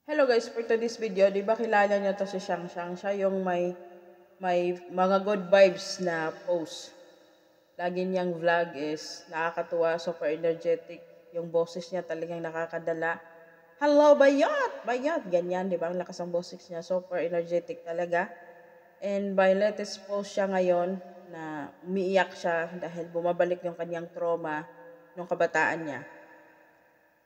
Hello guys, for today's video, di ba kilala nyo to si Shang Shang? Siya yung may mga good vibes na post. Lagi niyang vlog is nakakatuwa, super energetic. Yung boses niya talagang nakakadala. Hello, bayot! Bayot! Ganyan, di ba? Ang lakas ng boses niya. Super energetic talaga. And by latest post siya ngayon na umiiyak siya dahil bumabalik yung kanyang trauma nung kabataan niya.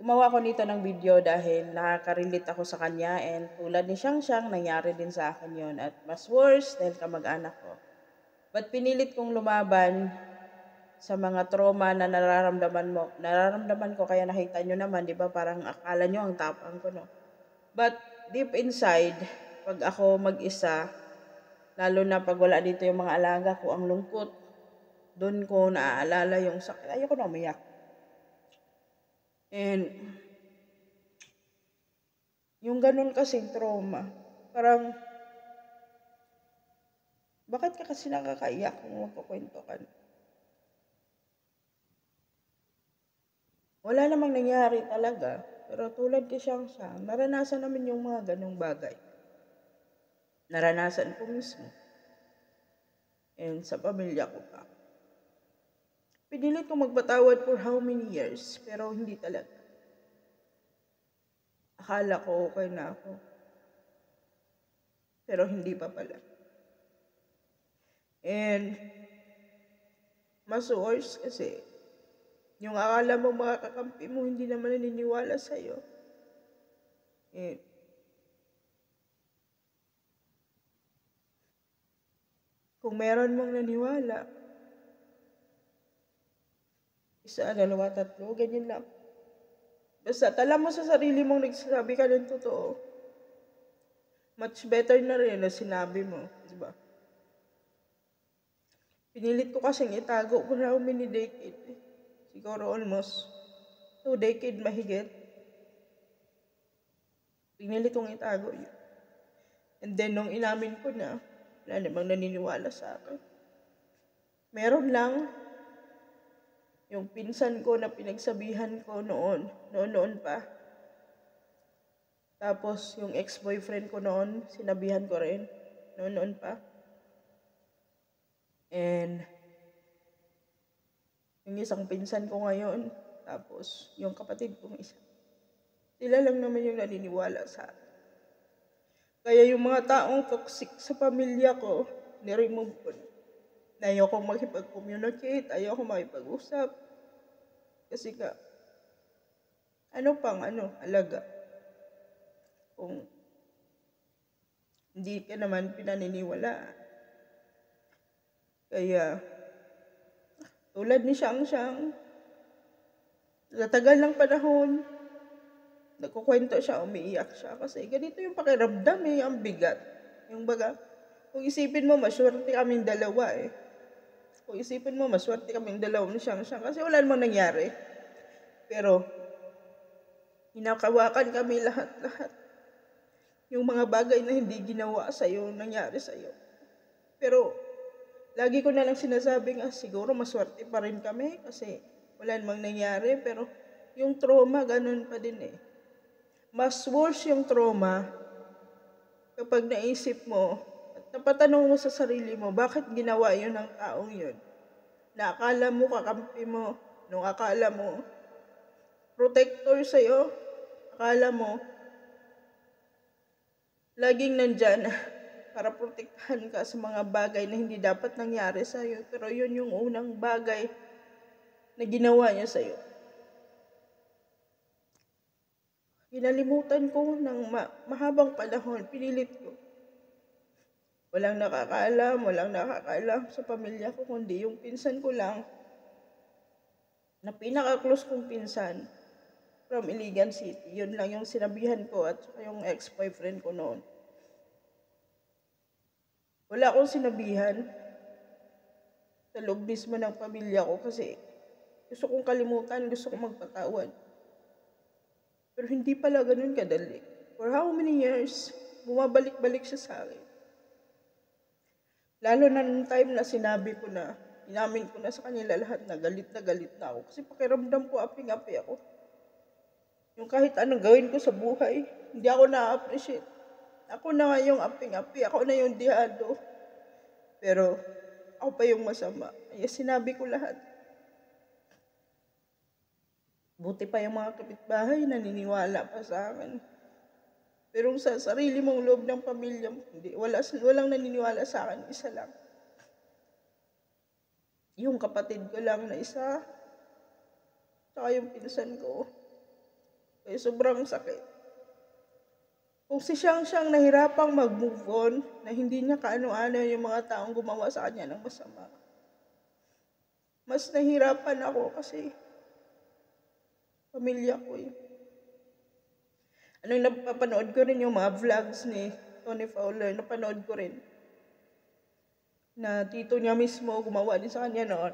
Gumawa ko nito ng video dahil nakaka-relate ako sa kanya and tulad ni Shang Shang, nangyari din sa akin yon at mas worse dahil kamag-anak ko. But pinilit kong lumaban sa mga trauma na nararamdaman ko kaya nakita nyo naman, di ba parang akala nyo ang tapang ko, no? But deep inside, pag ako mag-isa, lalo na pag wala dito yung mga alaga ko, ang lungkot, doon ko naaalala yung sakit. Ayoko na umiyak. And yung ganun kasing trauma, parang, bakit ka kasi nakakaiyak kung magkukwento ka? Wala namang nangyari talaga, pero tulad kay Shang Shang, naranasan namin yung mga ganung bagay. Naranasan ko mismo. And sa pamilya ko pa. Pinilit ko magpatawad for how many years, pero hindi talaga. Akala ko okay na ako. Pero hindi pa pala. And mas worse kasi, yung akala mo mga kakampi mo hindi naman naniniwala sa'yo. And kung meron mong naniwala, isa, dalawa, tatlo, ganyan lang. Basta tala mo sa sarili mong nagsasabi ka ng totoo. Much better na rin na sinabi mo, diba? Pinilit ko kasing itago ko na how many decade. Siguro almost 2 decade mahigit. Pinilit kong itago yun. And then nung inamin ko na, wala namang naniniwala sa akin. Meron lang yung pinsan ko na pinagsabihan ko noon pa. Tapos yung ex-boyfriend ko noon, sinabihan ko rin, noon pa. And yung isang pinsan ko ngayon, tapos yung kapatid kong isa. Sila lang naman yung naniniwala sa akin. Kaya yung mga taong toxic sa pamilya ko, niremove ko na. Ayokong makipag-communicate, ayokong makipag-usap. Kasi ka, alaga. Kung hindi ka naman pinaniniwalaan. Kaya, tulad ni Shang Shang, sa tagal ng panahon, nagkukwento siya, umiiyak siya. Kasi ganito yung pakiramdam ang bigat. Yung baga, kung isipin mo, maswerte kaming dalawa Kung isipin mo, maswerte kaming dalawa ni Shang Shang kasi wala namang nangyari. Pero, hinakawakan kami lahat-lahat. Yung mga bagay na hindi ginawa sa'yo, nangyari sa'yo. Pero, lagi ko na lang sinasabi siguro maswerte pa rin kami kasi wala namang nangyari. Pero, yung trauma, ganun pa din Mas worse yung trauma kapag naisip mo at napatanong mo sa sarili mo, bakit ginawa yun ng taong yun? Na akala mo kakampi mo, nung akala mo protector sa'yo, akala mo laging nandyan para protektahan ka sa mga bagay na hindi dapat nangyari sa'yo. Pero yun yung unang bagay na ginawa niya sa'yo. Kinalimutan ko ng mahabang panahon, pinilit ko. Walang nakakaalam sa pamilya ko, kundi yung pinsan ko lang, na pinaka-close kong pinsan, from Iligan City. Yun lang yung sinabihan ko at yung ex-boyfriend ko noon. Wala akong sinabihan sa loob mismo ng pamilya ko kasi gusto kong kalimutan, gusto kong magpatawad. Pero hindi pala ganun kadali. For how many years, bumabalik-balik siya sa akin. Lalo na nung time na sinabi ko na, inamin ko na sa kanila lahat na galit na ako. Kasi pakiramdam ko, aping-api ako. Yung kahit anong gawin ko sa buhay, Hindi ako na-appreciate. Ako na nga yung aping-api, ako na yung dihado. Pero ako pa yung masama. Kaya sinabi ko lahat. Buti pa yung mga kapitbahay naniniwala pa sa akin. Pero sa sarili mong loob ng pamilya mo, hindi, walang naniniwala sa akin, isa lang. Yung kapatid ko lang na isa, tsaka yung pinsan ko. Kaya sobrang sakit. Kung si Xiang nahirapang mag-move on, na hindi niya kaano-ano yung mga taong gumawa sa kanya ng masama. Mas nahirapan ako kasi pamilya ko eh. Anong napapanood ko rin yung mga vlogs ni Tony Fowler, napanood ko rin. Na tito niya mismo gumawa din sa kanya noon.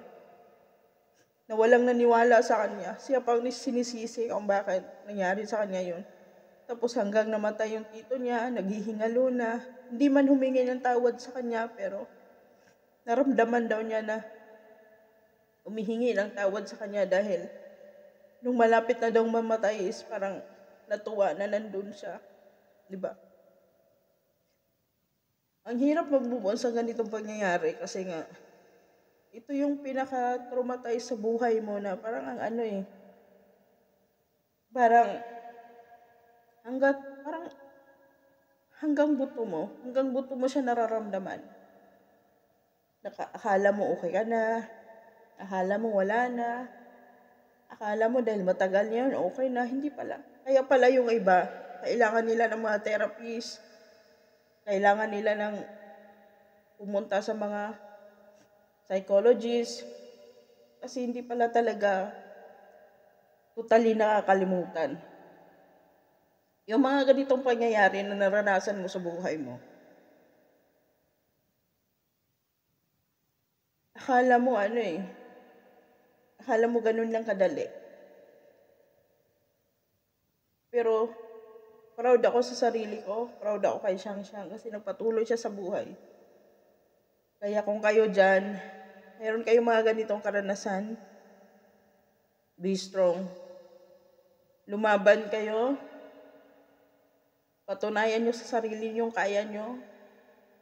Na walang naniwala sa kanya. Siya pang sinisisi kung bakit nangyari sa kanya yun. Tapos hanggang namatay yung tito niya, naghihingalo na. Hindi man humingi ng tawad sa kanya, pero naramdaman daw niya na humihingi ng tawad sa kanya dahil nung malapit na daw mamatay is parang natuwa na nandun siya. Diba? Ang hirap mag-move on sa ganitong pangyayari kasi nga, ito yung pinaka-traumatize sa buhay mo na parang ang ano eh, parang hanggang buto mo siya nararamdaman. Akala mo okay ka na, akala mo wala na, akala mo dahil matagal niya yun, okay na, hindi pala. Kaya pala yung iba, kailangan nila ng mga therapists, kailangan nila ng pumunta sa mga psychologists, kasi hindi pala talaga totally nakakalimutan. Yung mga ganitong pangyayari na naranasan mo sa buhay mo, akala mo ganun lang kadali. Pero proud ako sa sarili ko, proud ako kay Xiang kasi nagpatuloy siya sa buhay. Kaya kung kayo dyan, meron kayong mga ganitong karanasan, be strong. Lumaban kayo, patunayan nyo sa sarili nyo, kaya nyo,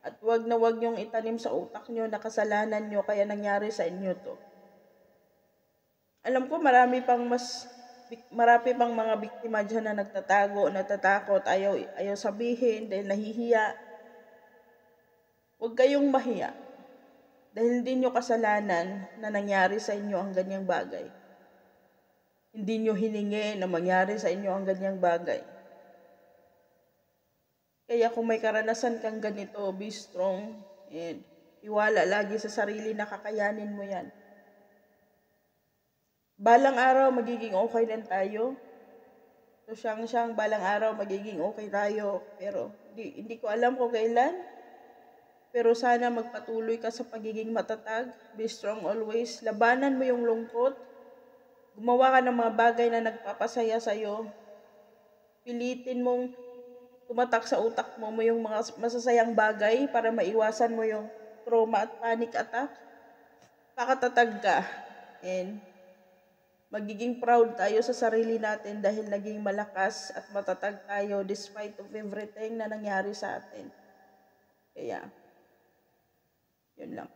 at wag nyong itanim sa utak nyo na kasalanan nyo kaya nangyari sa inyo to. Alam ko marami pang mga biktima dyan na nagtatago, natatakot, ayaw sabihin dahil nahihiya. Huwag kayong mahiya dahil hindi nyo kasalanan na nangyari sa inyo ang ganyang bagay. Hindi nyo hiningi na mangyari sa inyo ang ganyang bagay. Kaya kung may karanasan kang ganito, be strong and iwala lagi sa sarili na kakayanin mo yan. Balang araw magiging okay lang tayo. So Xiang, balang araw magiging okay tayo. Pero hindi ko alam kung kailan. Pero sana magpatuloy ka sa pagiging matatag. Be strong always. Labanan mo yung lungkot. Gumawa ka ng mga bagay na nagpapasaya sa'yo. Pilitin mong tumatak sa utak mo yung mga masasayang bagay para maiwasan mo yung trauma at panic attack. Pakatatag ka. And magiging proud tayo sa sarili natin dahil naging malakas at matatag tayo despite of everything na nangyari sa atin. Kaya, yun lang.